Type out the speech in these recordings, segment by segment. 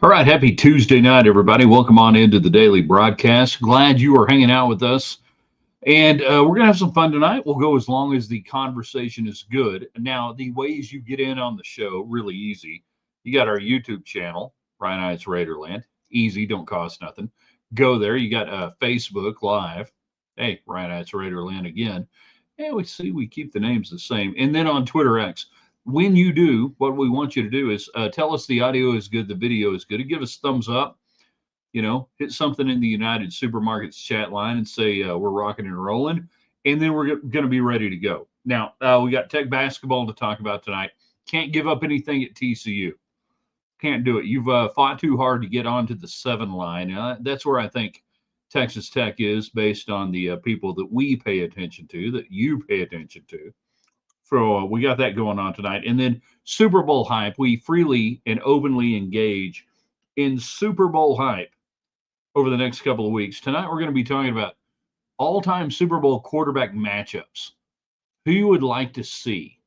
All right, happy Tuesday night, everybody. Welcome on into the daily broadcast. Glad you are hanging out with us. And we're going to have some fun tonight. We'll go as long as the conversation is good. Now, the ways you get in on the show, really easy. You got our YouTube channel, Ryan Heights Raiderland. Easy, don't cost nothing. Go there. You got Facebook Live. Hey, Ryan Heights Raiderland again. And we keep the names the same. And then on Twitter X, when you do, what we want you to do is tell us the audio is good, the video is good. Give us thumbs up. Hit something in the United Supermarkets chat line and say we're rocking and rolling, and then we're going to be ready to go. Now, we got Tech basketball to talk about tonight. Can't give up anything at TCU. Can't do it. You've fought too hard to get onto the 7 line. That's where I think Texas Tech is based on the people that we pay attention to, that you pay attention to. So we got that going on tonight. And then Super Bowl hype. We freely and openly engage in Super Bowl hype over the next couple of weeks. Tonight, we're going to be talking about all-time Super Bowl quarterback matchups. Who you would like to see.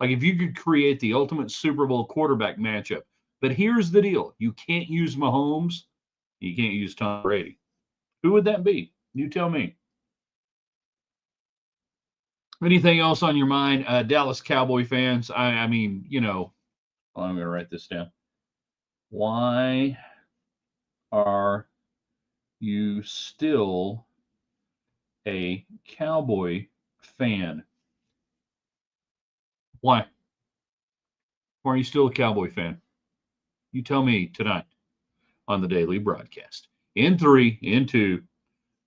Like if you could create the ultimate Super Bowl quarterback matchup. But here's the deal. You can't use Mahomes. You can't use Tom Brady. Who would that be? You tell me. Anything else on your mind? Dallas Cowboy fans, I mean, I'm going to write this down. Why are you still a Cowboy fan? Why? Why are you still a Cowboy fan? You tell me tonight on the daily broadcast. In 3, in 2.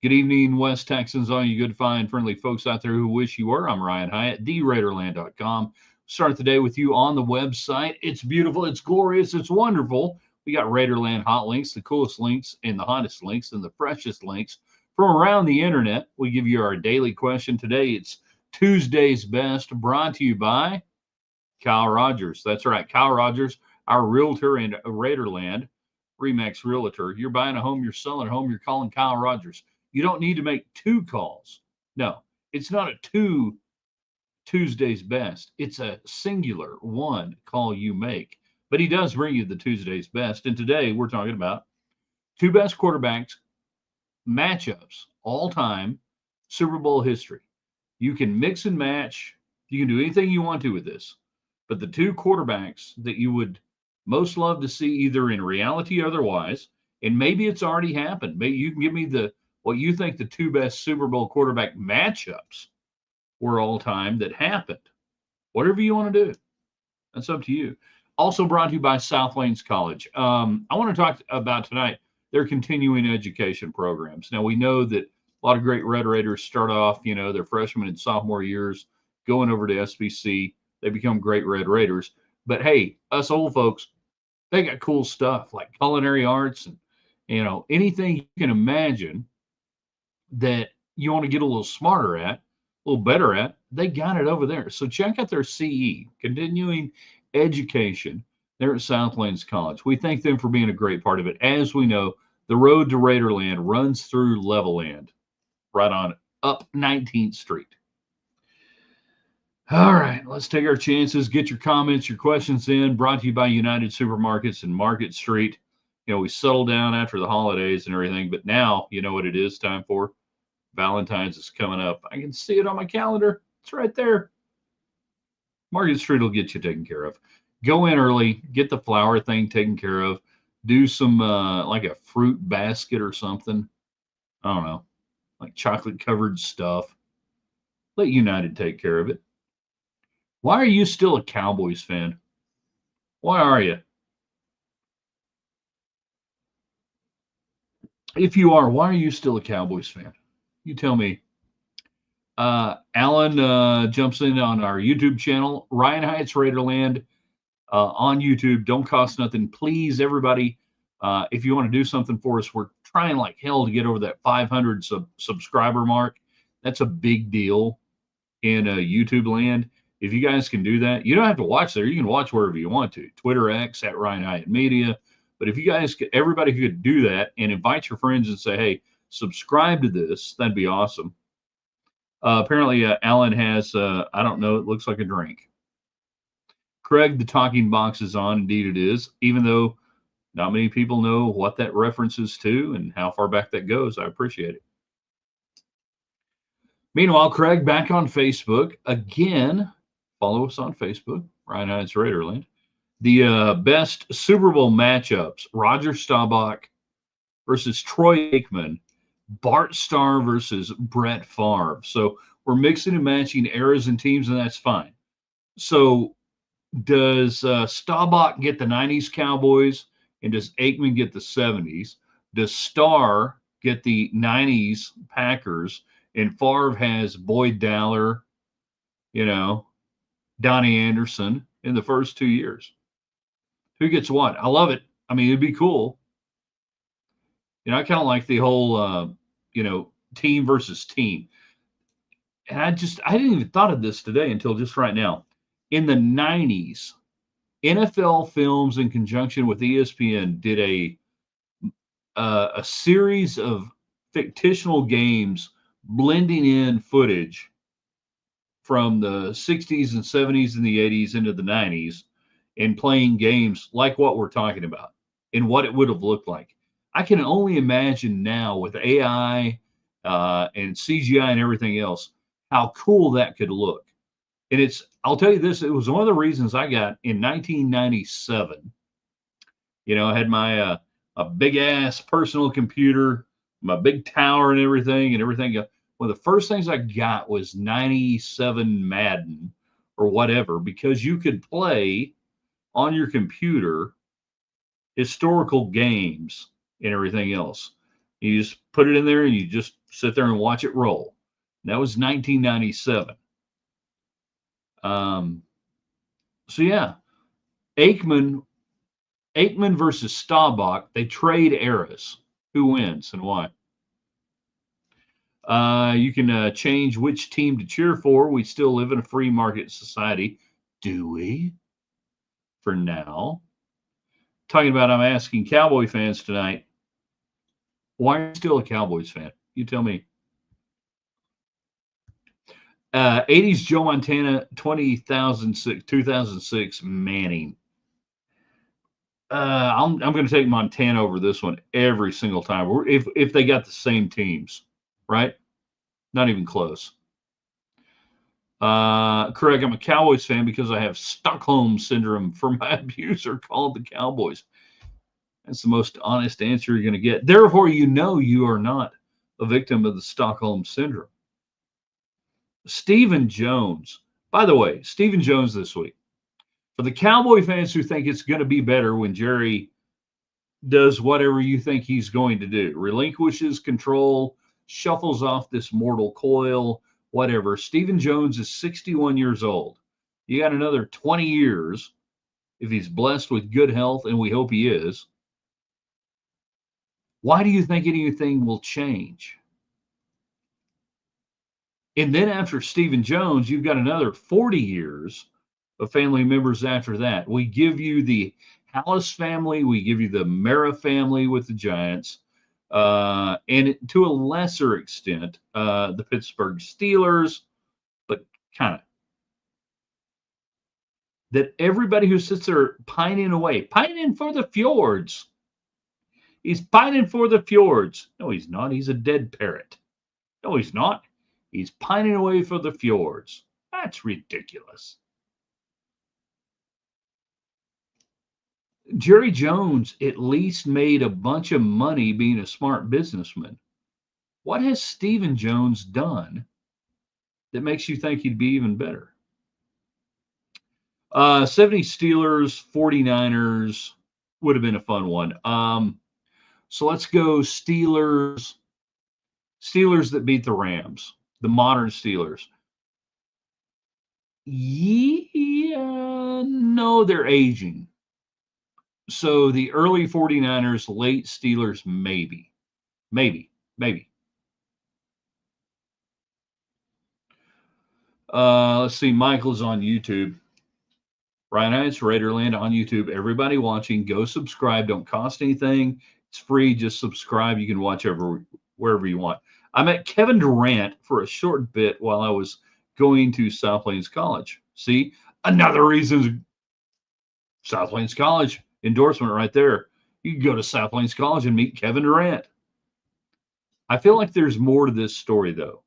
Good evening, West Texans, all you good, fine, friendly folks out there who wish you were. I'm Ryan Hyatt, theraiderland.com. Start the day with you on the website. It's beautiful, it's glorious, it's wonderful. We got Raiderland hot links, the coolest links and the hottest links and the freshest links from around the internet. We give you our daily question today. It's Tuesday's Best, brought to you by Kyle Rogers. That's right, Kyle Rogers, our realtor in Raiderland, Remax Realtor. You're buying a home, you're selling a home, you're calling Kyle Rogers. You don't need to make 2 calls. No, it's not a 2 Tuesday's Best. It's a singular 1 call you make. But he does bring you the Tuesday's Best. And today we're talking about 2 best quarterbacks matchups all time Super Bowl history. You can mix and match. You can do anything you want to with this. But the 2 quarterbacks that you would most love to see either in reality or otherwise, and maybe it's already happened. Maybe you can give me what you think the 2 best Super Bowl quarterback matchups were all time that happened. Whatever you want to do, that's up to you. Also brought to you by South Lanes College. I want to talk about tonight their continuing education programs. Now, we know that a lot of great Red Raiders start off, their freshman and sophomore years going over to SBC. They become great Red Raiders. But hey, us old folks, they got cool stuff like culinary arts and, anything you can imagine that you want to get a little smarter at, a little better at, they got it over there. So check out their CE, continuing education, there at South Lanes College. We thank them for being a great part of it. As we know, the road to Raiderland runs through Levelland, right on up 19th Street. All right, let's take our chances. Get your comments, your questions in. Brought to you by United Supermarkets and Market Street. We settled down after the holidays and everything, but now you know what it is time for? Valentine's is coming up. I can see it on my calendar. It's right there. Market Street will get you taken care of. Go in early, get the flower thing taken care of. Do some like a fruit basket or something. I don't know, like chocolate covered stuff. Let United take care of it. Why are you still a Cowboys fan? Why are you? If you are, why are you still a Cowboys fan? You tell me. Alan jumps in on our YouTube channel, Ryan Heights Raiderland on YouTube. Don't cost nothing. Please, everybody, if you want to do something for us, we're trying like hell to get over that 500 subscriber mark. That's a big deal in YouTube land. If you guys can do that, you don't have to watch there. You can watch wherever you want to. Twitter X at Ryan Hyatt Media. But if you guys, everybody could do that and invite your friends and say, hey, subscribe to this, that'd be awesome. Apparently, Alan has, I don't know, it looks like a drink. Craig, the talking box is on. Indeed, it is. Even though Not many people know what that references to and how far back that goes. I appreciate it. Meanwhile, Craig, back on Facebook again. Follow us on Facebook, Ryan Hines Raiderland. The best Super Bowl matchups: Roger Staubach versus Troy Aikman, Bart Starr versus Brett Favre. So we're mixing and matching eras and teams, and that's fine. So does Staubach get the 90s Cowboys, and does Aikman get the 70s? Does Starr get the 90s Packers, and Favre has Boyd Dowler, you know, Donnie Anderson in the first 2 years? Who gets what? I love it. I mean, it'd be cool. I kind of like the whole, team versus team. And I didn't even thought of this today until just right now. In the 90s, NFL Films, in conjunction with ESPN, did a series of fictional games blending in footage from the 60s and 70s and the 80s into the 90s and playing games like what we're talking about and what it would have looked like. I can only imagine now with AI and CGI and everything else how cool that could look. And I'll tell you this, it was one of the reasons I got in 1997. I had my a big ass personal computer, my big tower and everything. One of the first things I got was 97 Madden or whatever, because you could play on your computer historical games and everything else. You just put it in there and you just sit there and watch it roll. And that was 1997. So yeah, Aikman versus Staubach. They trade eras. Who wins and why? You can change which team to cheer for. We still live in a free market society. Do we? For now. I'm asking Cowboy fans tonight, why are you still a Cowboys fan? You tell me. 80s Joe Montana, 2006 Manning. I'm going to take Montana over this one every single time. If they got the same teams, right? Not even close. Craig, I'm a Cowboys fan because I have Stockholm syndrome for my abuser called the Cowboys. That's the most honest answer you're going to get. Therefore, you are not a victim of the Stockholm syndrome. Stephen Jones. By the way, Stephen Jones this week. For the Cowboy fans who think it's going to be better when Jerry does whatever you think he's going to do, relinquishes control, shuffles off this mortal coil, whatever. Stephen Jones is 61 years old. You got another 20 years if he's blessed with good health, and we hope he is. Why do you think anything will change? And then after Stephen Jones, you've got another 40 years of family members after that. We give you the Hallis family, we give you the Mara family with the Giants, and to a lesser extent, the Pittsburgh Steelers, but kind of. That everybody who sits there pining away, pining for the fjords. He's pining for the fjords. No, he's not. He's a dead parrot. No, he's not. He's pining away for the fjords. That's ridiculous. Jerry Jones at least made a bunch of money being a smart businessman. What has Stephen Jones done that makes you think he'd be even better? 70 Steelers, 49ers would have been a fun one. So let's go Steelers that beat the Rams, the modern Steelers. Yeah, no, they're aging. So the early 49ers, late Steelers, maybe. Let's see. Michael's on YouTube. Ryan Hines, Raiderland on YouTube. Everybody watching, go subscribe. Don't cost anything. It's free. Just subscribe. You can watch wherever you want. I met Kevin Durant for a short bit while I was going to South Plains College. See, another reason South Plains College endorsement right there. You could go to South Plains College and meet Kevin Durant. I feel like there's more to this story, though.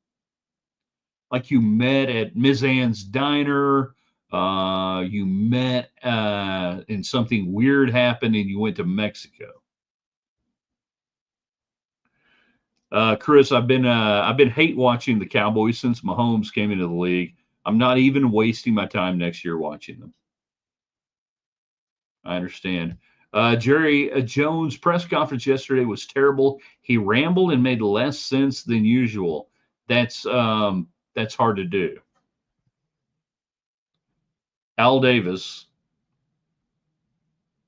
Like you met at Ms. Ann's Diner, you met and something weird happened and you went to Mexico. Chris, I've been hate watching the Cowboys since Mahomes came into the league. I'm not even wasting my time next year watching them. I understand. Jerry Jones' press conference yesterday was terrible. He rambled and made less sense than usual. That's hard to do. Al Davis,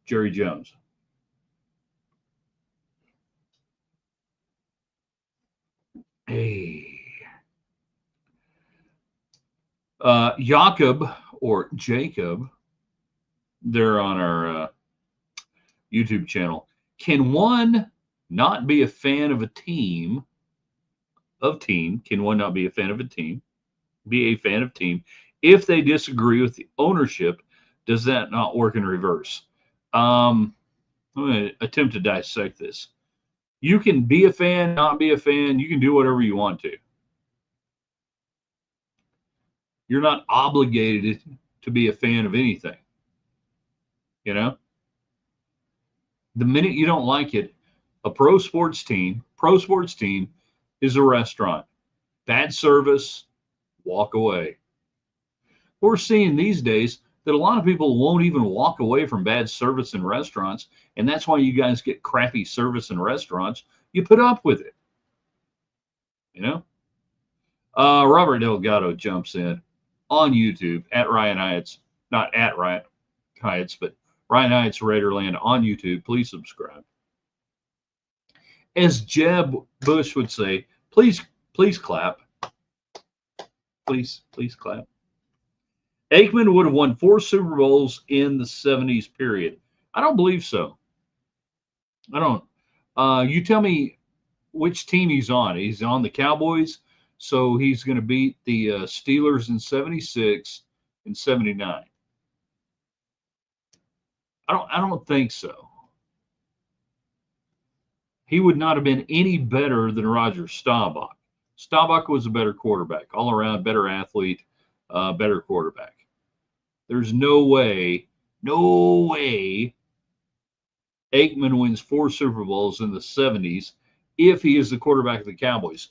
Jerry Jones. Hey. Jakob or Jacob, they're on our YouTube channel. Can one not be a fan of a team? Can one not be a fan of a team? Be a fan of team if they disagree with the ownership? Does that not work in reverse? I'm going to attempt to dissect this. You can be a fan, not be a fan. You can do whatever you want to. You're not obligated to be a fan of anything. You know, the minute you don't like it, a pro sports team is a restaurant. Bad service, walk away. We're seeing these days that a lot of people won't even walk away from bad service in restaurants, and that's why you guys get crappy service in restaurants. You put up with it. You know? Robert Delgado jumps in on YouTube at Ryan Hyatt's, not at Ryan Hyatt's, but Ryan Hyatt's Raiderland on YouTube. Please subscribe. As Jeb Bush would say, please clap. Please clap. Aikman would have won 4 Super Bowls in the 70s period. I don't believe so. I don't. You tell me which team he's on. He's on the Cowboys, so he's going to beat the Steelers in 76 and 79. I don't think so. He would not have been any better than Roger Staubach. Staubach was a better quarterback, all around better athlete, better quarterback. There's no way Aikman wins 4 Super Bowls in the 70s if he is the quarterback of the Cowboys.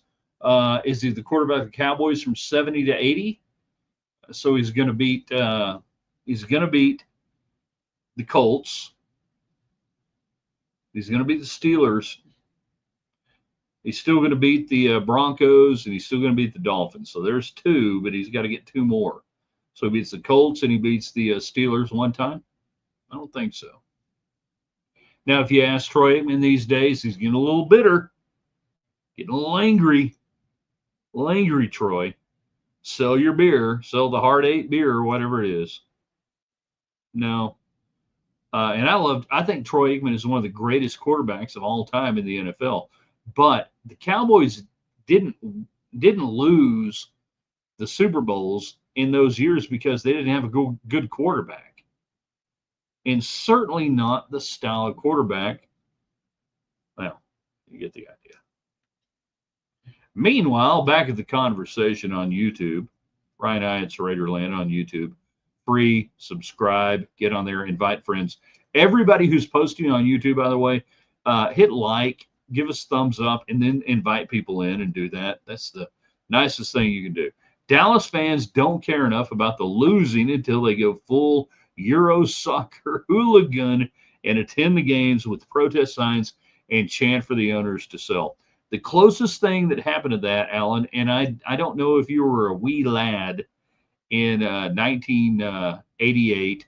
Is he the quarterback of the Cowboys from 70 to 80? So he's going to beat the Colts. He's going to beat the Steelers. He's still going to beat the Broncos, and he's still going to beat the Dolphins. So there's 2, but he's got to get 2 more. So he beats the Colts and he beats the Steelers one time? I don't think so. Now, if you ask Troy Aikman these days, he's getting a little bitter, getting a little angry. A little angry, Troy. Sell your beer, sell the Hard 8 beer or whatever it is. No. And I think Troy Aikman is one of the greatest quarterbacks of all time in the NFL. But the Cowboys didn't lose the Super Bowls in those years because they didn't have a good quarterback. And certainly not the style of quarterback. Well, you get the idea. Meanwhile, back at the conversation on YouTube, Ryan Hyatt's Raiderland on YouTube. Free, subscribe, get on there, invite friends. Everybody who's posting on YouTube, by the way, hit like, give us thumbs up, and then invite people in and do that. That's the nicest thing you can do. Dallas fans don't care enough about the losing until they go full Euro soccer hooligan and attend the games with protest signs and chant for the owners to sell. The closest thing that happened to that, Alan, and I don't know if you were a wee lad in 1988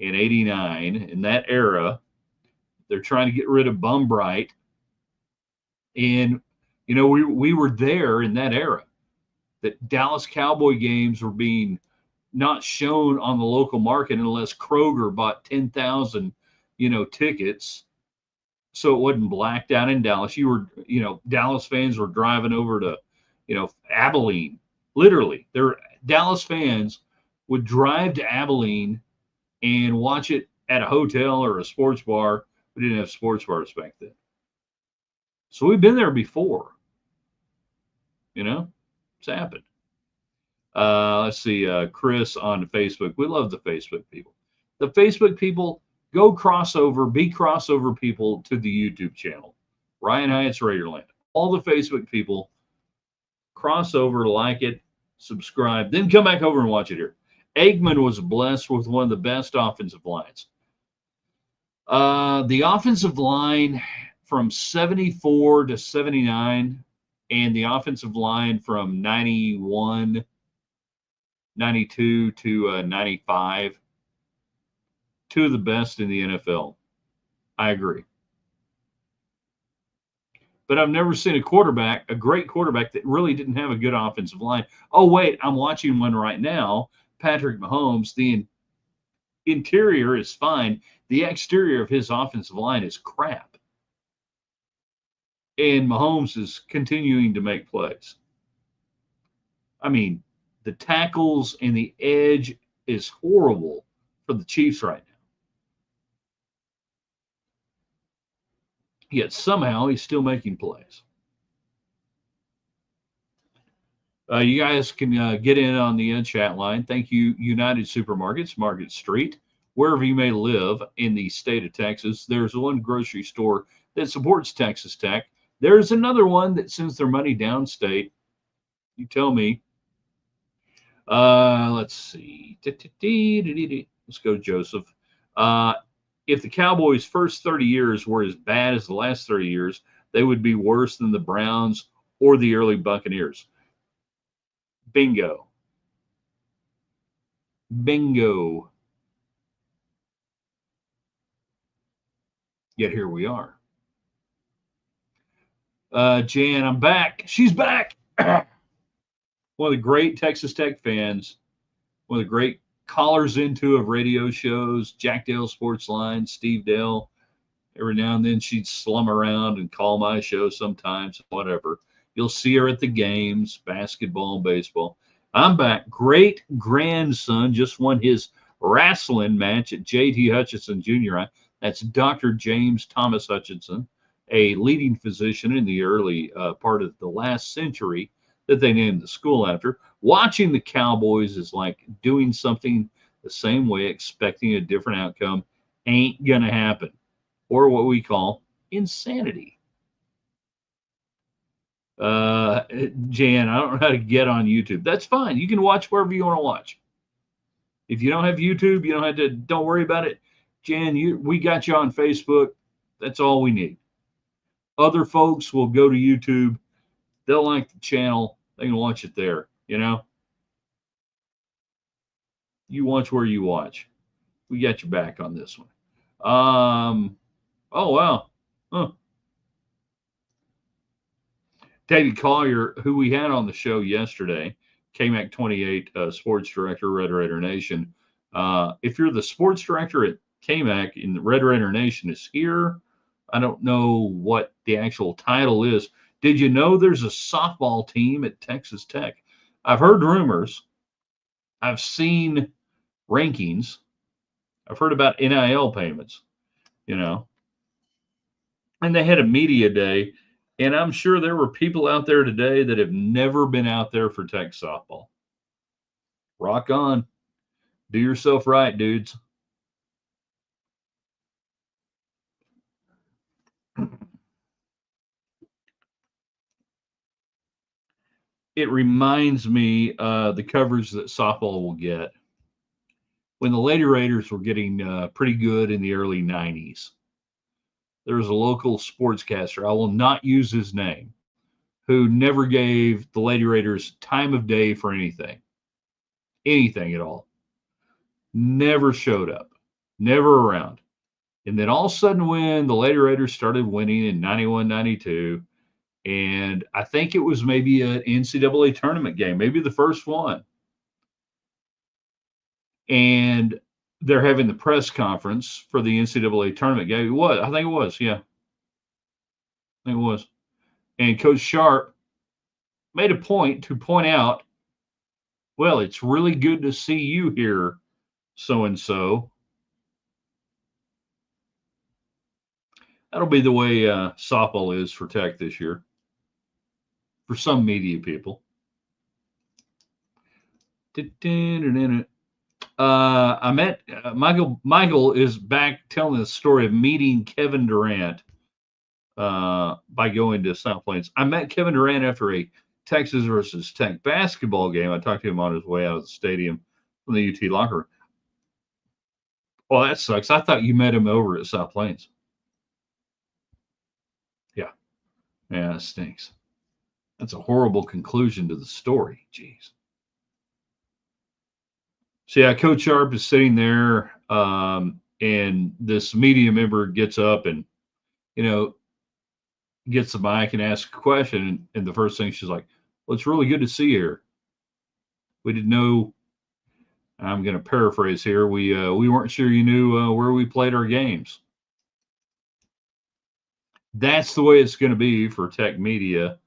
and 89, in that era, they're trying to get rid of Bum Bright. And, you know, we were there in that era that Dallas Cowboy games were being not shown on the local market unless Kroger bought 10,000, tickets. So it wasn't blacked out in Dallas. Dallas fans were driving over to, Abilene. Literally, Dallas fans would drive to Abilene and watch it at a hotel or a sports bar We didn't have sports bars back then. So we've been there before, you know? It's happened. Let's see, Chris on Facebook. We love the Facebook people. The Facebook people, go crossover, be crossover people to the YouTube channel. Ryan Hyatt's Raiderland. All the Facebook people crossover, like it, subscribe, then come back over and watch it here. Eggman was blessed with one of the best offensive lines. The offensive line from 74 to 79 and the offensive line from 91, 92 to 95, two of the best in the NFL. I agree. But I've never seen a great quarterback that really didn't have a good offensive line. Oh, wait, I'm watching one right now. Patrick Mahomes, the interior is fine. The exterior of his offensive line is crap. And Mahomes is continuing to make plays. I mean, the tackles and the edge is horrible for the Chiefs right now. Yet somehow he's still making plays. You guys can get in on the chat line. Thank you, United Supermarkets, Market Street. Wherever you may live in the state of Texas, there's one grocery store that supports Texas Tech. There's another one that sends their money downstate. You tell me. Let's see. Let's go, Joseph. If the Cowboys' first 30 years were as bad as the last 30 years, they would be worse than the Browns or the early Buccaneers. Bingo. Bingo. Yet here we are. Jan, I'm back. She's back. One of the great Texas Tech fans, one of the great callers into of radio shows, Jack Dale Sports Line, Steve Dale. Every now and then she'd slum around and call my show sometimes, whatever. You'll see her at the games, basketball and baseball. I'm back. Great grandson just won his wrestling match at J.T. Hutchinson Jr. That's Dr. James Thomas Hutchinson, a leading physician in the early part of the last century that they named the school after. Watching the Cowboys is like doing something the same way, expecting a different outcome. Ain't going to happen. Or what we call insanity. Jan, I don't know how to get on YouTube. That's fine. You can watch wherever you want to watch. If you don't have YouTube, you don't have to. Don't worry about it. Jan, we got you on Facebook. That's all we need. Other folks will go to YouTube. They'll like the channel. They can watch it there. You know. You watch where you watch. We got your back on this one. Oh wow. Huh. David Collier, who we had on the show yesterday, KMAC 28 sports director, Red Raider Nation. If you're the sports director at KMAC and the Red Raider Nation is here, I don't know what the actual title is. Did you know there's a softball team at Texas Tech? I've heard rumors. I've seen rankings. I've heard about NIL payments, you know. And they had a media day. And I'm sure there were people out there today that have never been out there for Tech softball. Rock on. Do yourself right, dudes. It reminds me the coverage that softball will get when the Lady Raiders were getting pretty good in the early 90s. There was a local sportscaster, I will not use his name, who never gave the Lady Raiders time of day for anything at all. Never showed up, never around. And then all of a sudden, when the Lady Raiders started winning in 91, 92, and I think it was maybe an NCAA tournament game, maybe the first one. And they're having the press conference for the NCAA tournament game. It was, I think it was, yeah. I think it was. And Coach Sharp made a point to point out, well, it's really good to see you here, so and so. That'll be the way softball is for Tech this year. For some media people. I met Michael. Michael is back telling the story of meeting Kevin Durant by going to South Plains. I met Kevin Durant after a Texas versus Tech basketball game. I talked to him on his way out of the stadium from the UT locker room. Well, that sucks. I thought you met him over at South Plains. Yeah. Yeah, it stinks. That's a horrible conclusion to the story. Jeez. So, yeah, Coach Sharp is sitting there, and this media member gets up and, you know, gets the mic and asks a question. And the first thing she's like, well, it's really good to see you here. We didn't know. I'm going to paraphrase here. We weren't sure you knew where we played our games. That's the way it's going to be for Tech Media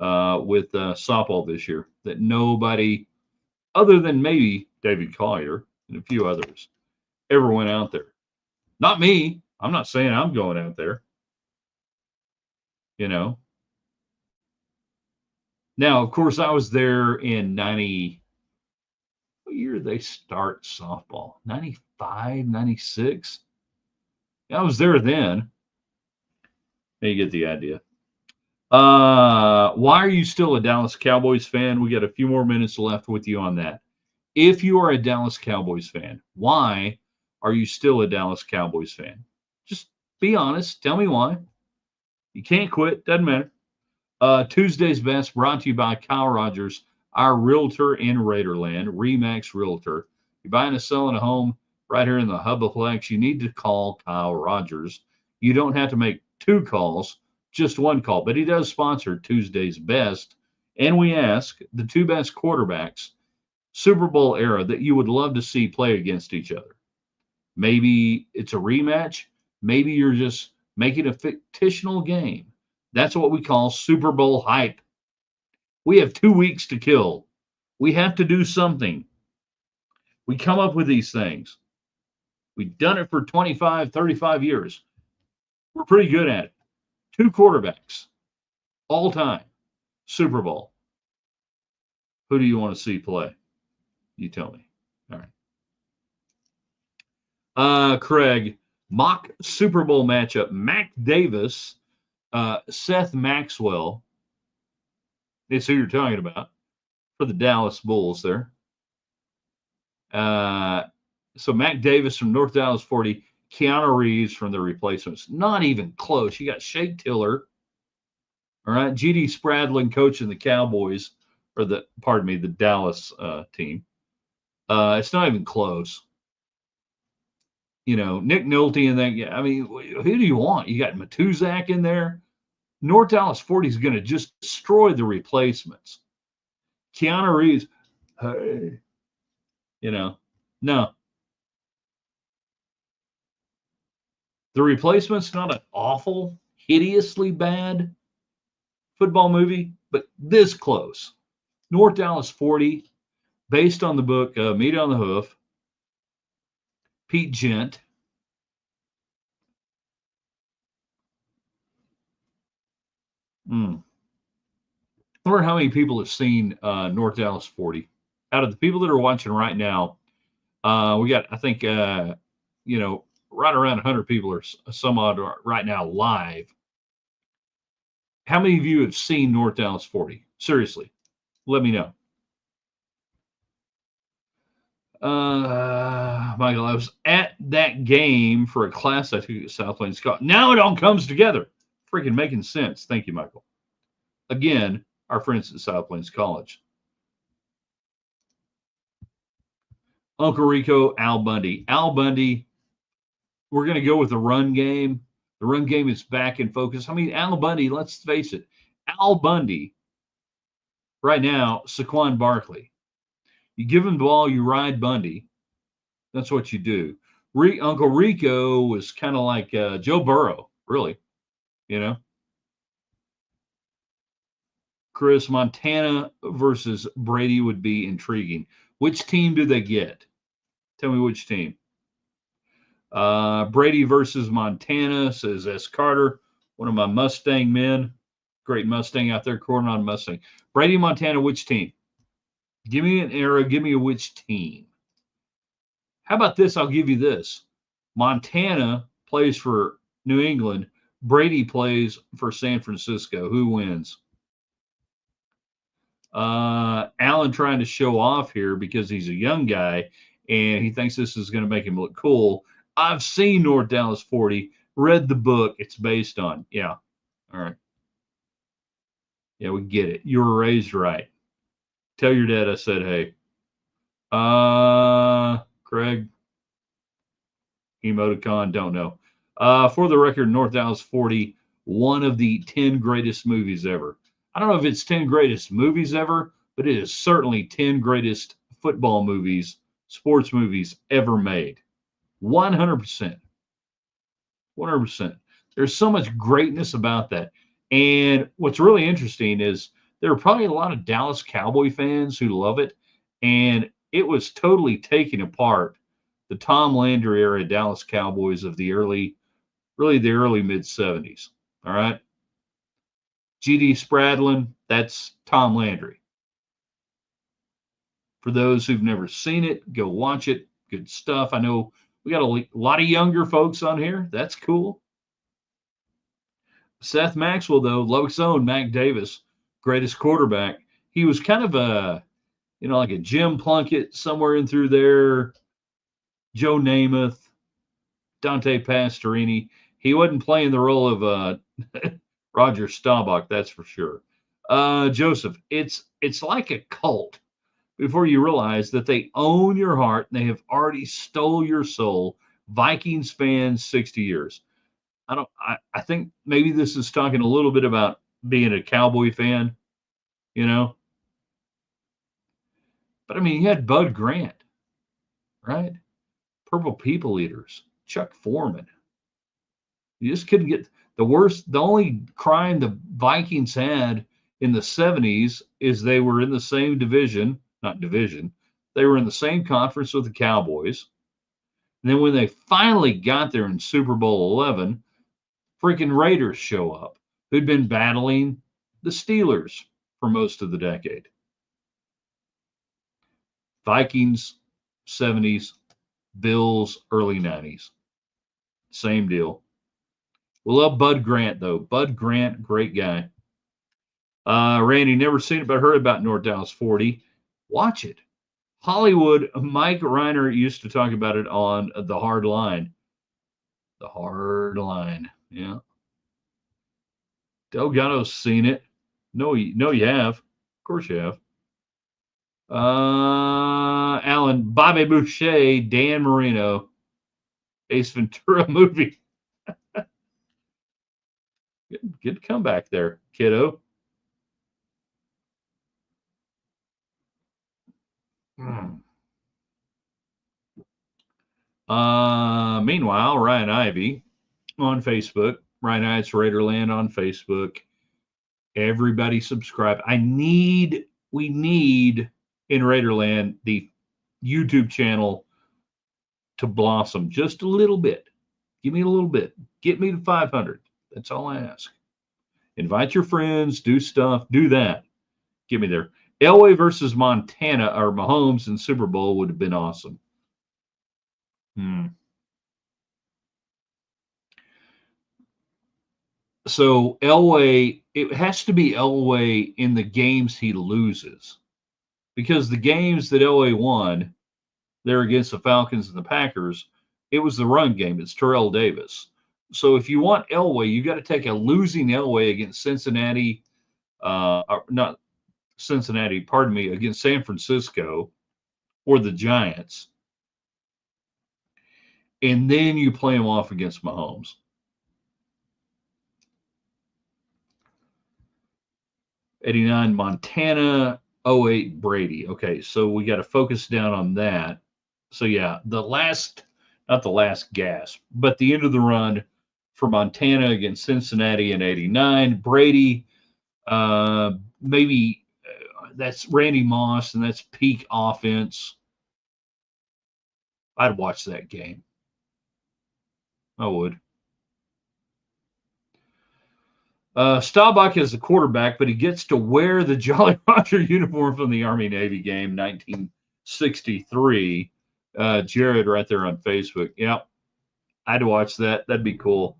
with softball this year. That nobody, other than maybe David Collier and a few others, ever went out there. Not me. I'm not saying I'm going out there. You know. Now, of course, I was there in 90. What year did they start softball? 95, 96? I was there then. You get the idea. Why are you still a Dallas Cowboys fan? We got a few more minutes left with you on that. If you are a Dallas Cowboys fan, why are you still a Dallas Cowboys fan? Just be honest. Tell me why. You can't quit. Doesn't matter. Tuesday's Best brought to you by Kyle Rogers, our realtor in Raiderland, Remax Realtor. You're buying and selling a home right here in the Hubaplex, you need to call Kyle Rogers. You don't have to make 2 calls, just 1 call. But he does sponsor Tuesday's Best. And we ask the 2 best quarterbacks, Super Bowl era, that you would love to see play against each other. Maybe it's a rematch. Maybe you're just making a fictional game. That's what we call Super Bowl hype. We have 2 weeks to kill. We have to do something. We come up with these things. We've done it for 25, 35 years. We're pretty good at it. 2 quarterbacks, all time, Super Bowl. Who do you want to see play? You tell me. All right. Craig, mock Super Bowl matchup. Mac Davis, Seth Maxwell. It's who you're talking about for the Dallas Bulls there. So Mac Davis from North Dallas 40, Keanu Reeves from the replacements. Not even close. You got Shake Tiller. All right. G.D. Spradlin coaching the Cowboys, or the Dallas team. It's not even close. You know, Nick Nolte and that. Yeah, I mean, who do you want? You got Matuzak in there. North Dallas 40 is going to just destroy the replacements. Keanu Reeves, hey, you know, no. The Replacement's not an awful, hideously bad football movie, but this close. North Dallas 40, based on the book Meat on the Hoof, Pete Gent. I wonder how many people have seen North Dallas 40. Out of the people that are watching right now, we got, I think, right around 100 people or some odd right now live. How many of you have seen North Dallas 40? Seriously, let me know. Michael, I was at that game for a class I took at South Plains College. Now it all comes together. Freaking making sense. Thank you, Michael. Again, our friends at South Plains College. Uncle Rico, Al Bundy. Al Bundy, we're going to go with the run game. The run game is back in focus. I mean, Al Bundy, let's face it. Al Bundy, right now, Saquon Barkley. You give him the ball, you ride Bundy. That's what you do. Uncle Rico was kind of like Joe Burrow, really, you know. Chris, Montana versus Brady would be intriguing. Which team do they get? Tell me which team. Brady versus Montana, says S. Carter, one of my Mustang men. Great Mustang out there, corner on Mustang. Brady, Montana, which team? Give me an era. Give me a which team. How about this? I'll give you this. Montana plays for New England. Brady plays for San Francisco. Who wins? Allen trying to show off here because he's a young guy and he thinks this is going to make him look cool. I've seen North Dallas 40, read the book it's based on. Yeah. All right. Yeah, we get it. You were raised right. Tell your dad I said, hey. Craig, emoticon, don't know. For the record, North Dallas 40, one of the 10 greatest movies ever. I don't know if it's 10 greatest movies ever, but it is certainly 10 greatest football movies, sports movies ever made. 100%. 100%. There's so much greatness about that. And what's really interesting is there are probably a lot of Dallas Cowboy fans who love it. And it was totally taking apart the Tom Landry era Dallas Cowboys of the really the early mid 70s. All right. GD Spradlin, that's Tom Landry. For those who've never seen it, go watch it. Good stuff. I know we got a lot of younger folks on here. That's cool. Seth Maxwell, though, Lubbock's own Mac Davis, greatest quarterback. He was kind of like a Jim Plunkett somewhere in through there, Joe Namath, Dante Pastorini. He wasn't playing the role of Roger Staubach, that's for sure. Joseph, it's like a cult before you realize that they own your heart and they have already stole your soul. Vikings fans, 60 years. I think maybe this is talking a little bit about being a Cowboy fan, you know. But I mean, you had Bud Grant, right? Purple People Eaters, Chuck Foreman. You just couldn't get the only crime the Vikings had in the 70s is they were in the same division, not division, they were in the same conference with the Cowboys. And then when they finally got there in Super Bowl 11, freaking Raiders show up, who'd been battling the Steelers for most of the decade. Vikings, 70s, Bills, early 90s. Same deal. We love Bud Grant, though. Bud Grant, great guy. Randy, never seen it, but heard about North Dallas 40. Watch it. Hollywood, Mike Reiner used to talk about it on The Hard Line. The Hard Line, yeah. Delgado's seen it. No, you have. Of course you have. Alan, Bobby Boucher, Dan Marino, Ace Ventura movie. Good comeback there, kiddo. Meanwhile, Ryan Ivy on Facebook, Ryan Ivey's Raiderland on Facebook. Everybody subscribe. We need in Raiderland the YouTube channel to blossom just a little bit. Give me a little bit. Get me to 500. That's all I ask. Invite your friends, do stuff, do that. Get me there. Elway versus Montana or Mahomes in Super Bowl would have been awesome. So Elway, it has to be Elway in the games he loses, because the games that Elway won, they're against the Falcons and the Packers. It was the run game. It's Terrell Davis. So if you want Elway, you got to take a losing Elway against Cincinnati, not Cincinnati, pardon me, against San Francisco or the Giants, and then you play him off against Mahomes. '89 Montana, 08 Brady. Okay, so we got to focus down on that. So yeah, not the last gasp, but the end of the run for Montana against Cincinnati in '89. Brady, maybe that's Randy Moss, and that's peak offense. I'd watch that game. I would. Staubach is the quarterback, but he gets to wear the Jolly Roger uniform from the Army Navy game 1963. Jared right there on Facebook. Yep, I'd watch that. That'd be cool.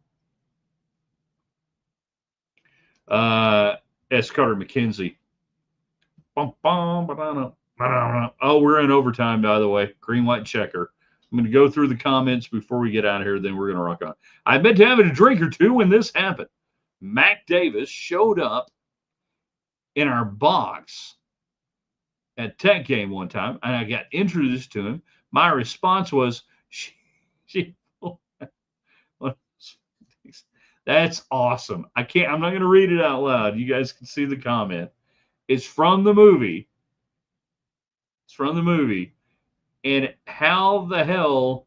S. Carter McKenzie. Oh, we're in overtime, by the way. Green light checker. I'm going to go through the comments before we get out of here, then we're going to rock on. I meant to have a drink or two when this happened. Mac Davis showed up in our box at Tech game one time, and I got introduced to him. My response was, she that's awesome. I'm not going to read it out loud. You guys can see the comment. It's from the movie. It's from the movie. And how the hell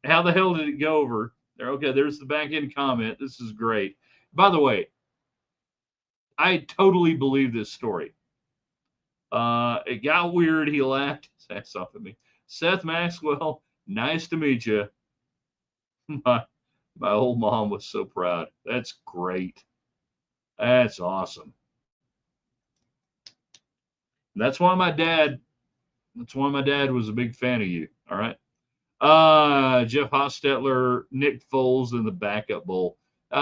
did it go over? There, okay, there's the back end comment. This is great. By the way, I totally believe this story. It got weird. He laughed. That's off at me. Seth Maxwell, nice to meet you. My old mom was so proud. That's great. That's awesome. That's why my dad was a big fan of you. All right. Jeff Hostetler, Nick Foles in the backup bowl.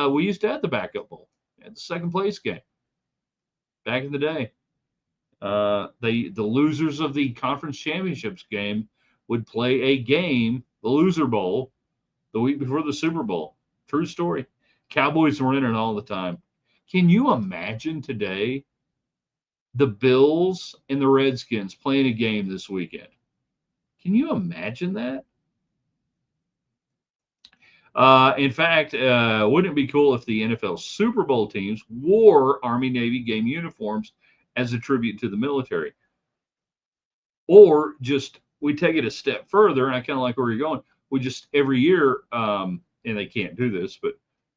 We used to have the backup bowl at the second place game back in the day. The losers of the conference championships game would play a game, the loser bowl, the week before the Super Bowl. True story. Cowboys were in it all the time. Can you imagine today the Bills and the Redskins playing a game this weekend? Can you imagine that? In fact, wouldn't it be cool if the NFL Super Bowl teams wore Army-Navy game uniforms as a tribute to the military? Or just we take it a step further, and I kind of like where you're going. We just every year, and they can't do this, but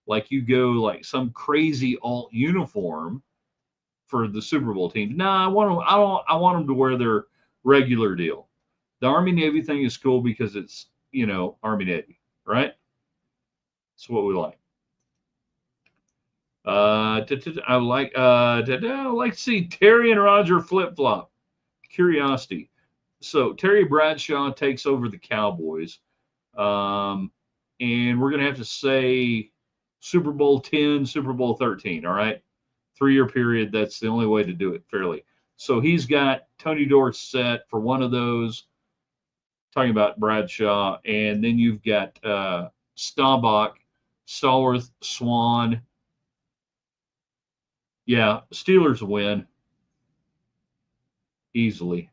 like you go like some crazy alt uniform for the Super Bowl team. No, I want them to wear their regular deal. The Army Navy thing is cool because it's Army Navy, right? That's what we like. I like to see Terry and Roger flip flop. Curiosity. So Terry Bradshaw takes over the Cowboys, and we're gonna have to say Super Bowl 10, Super Bowl 13. All right, 3-year period. That's the only way to do it fairly. So he's got Tony Dorsett for one of those. Talking about Bradshaw, and then you've got Staubach, Stallworth, Swan. Yeah, Steelers win easily.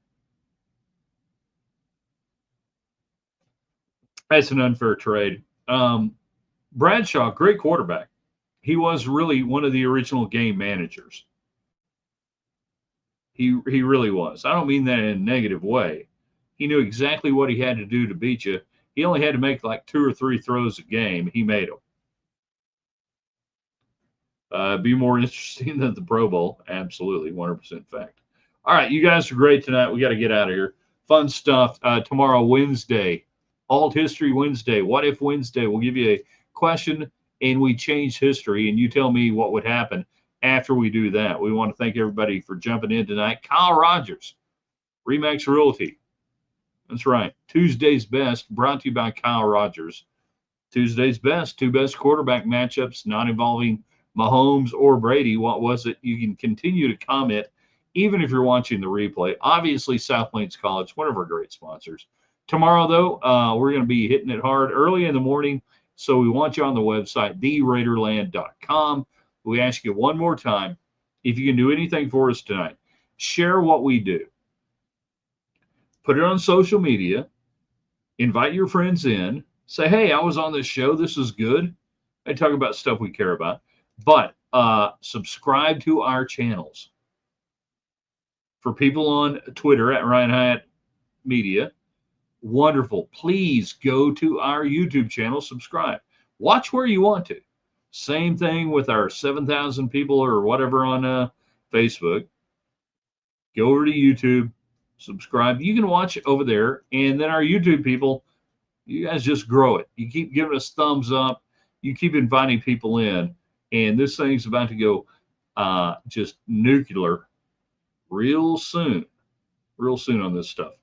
That's an unfair trade. Bradshaw, great quarterback. He was really one of the original game managers. He really was. I don't mean that in a negative way. He knew exactly what he had to do to beat you. He only had to make like 2 or 3 throws a game. He made them. Be more interesting than the Pro Bowl. Absolutely, 100% fact. All right, you guys are great tonight. We got to get out of here. Fun stuff. Tomorrow, Wednesday, Alt History Wednesday. What if Wednesday? We'll give you a question and we change history, and you tell me what would happen after we do that. We want to thank everybody for jumping in tonight. Kyle Rogers, Remax Realty. That's right. Tuesday's Best, brought to you by Kyle Rogers. Tuesday's Best, 2 best quarterback matchups, not involving Mahomes or Brady. What was it? You can continue to comment, even if you're watching the replay. Obviously, South Plains College, one of our great sponsors. Tomorrow, though, we're going to be hitting it hard early in the morning, so we want you on the website, theraiderland.com. We ask you one more time, if you can do anything for us tonight, share what we do. Put it on social media. Invite your friends in. Say, hey, I was on this show. This is good. I talk about stuff we care about. But subscribe to our channels. For people on Twitter at Ryan Hyatt Media, wonderful. Please go to our YouTube channel, subscribe. Watch where you want to. Same thing with our 7,000 people or whatever on Facebook. Go over to YouTube, subscribe. You can watch over there. And then our YouTube people, You guys just grow it. You keep giving us thumbs up. You keep inviting people in, and this thing's about to go just nuclear real soon. Real soon on this stuff.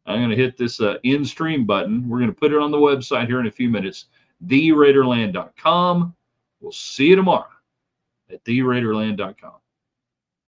I'm going to hit this end stream button. We're going to put it on the website here in a few minutes, theraiderland.com. We'll see you tomorrow at theraiderland.com.